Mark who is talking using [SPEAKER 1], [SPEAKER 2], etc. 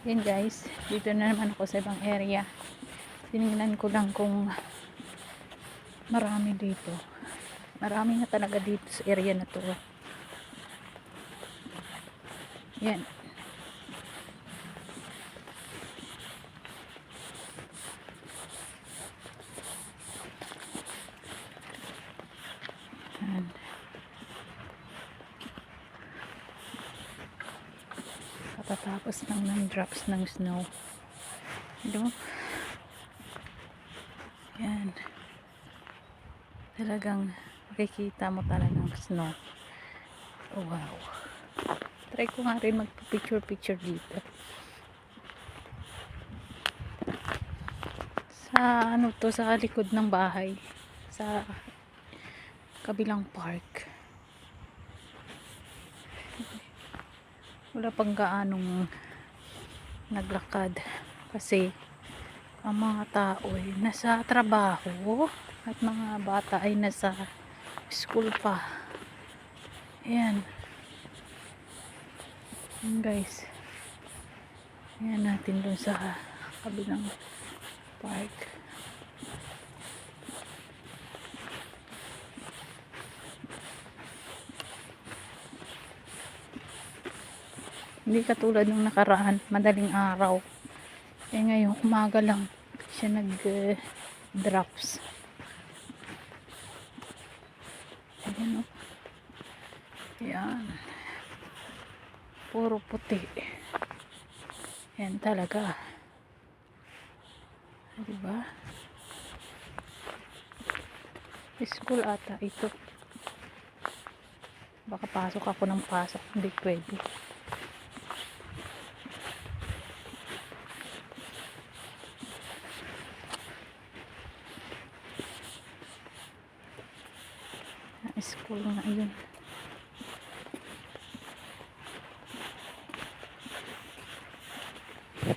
[SPEAKER 1] Yan guys, dito na naman ako sa ibang area. Tinignan ko lang kung marami dito. Marami na talaga dito sa area na to. Yan. Yan. Katatapos lang ng drops ng snow. Ito. Yan. Talagang makikita mo talagang snow. Oh, wow. Try ko nga rin magpa-picture dito. Sa ano to, sa likod ng bahay. Sa kabilang park. Wala pang gaanong naglakad kasi ang mga tao ay nasa trabaho at mga bata ay nasa school pa. Ayan. Ayan guys. Ayan natin dun sa kabilang park. Hindi katulad ng nakaraan, madaling araw. Eh ngayon, umaga lang siya nag-drops. Ayan o. Ayan. Puro puti. Ayan talaga. Diba? School ata ito. Baka pasok ako ng pasok. Hindi pwede. School na yun.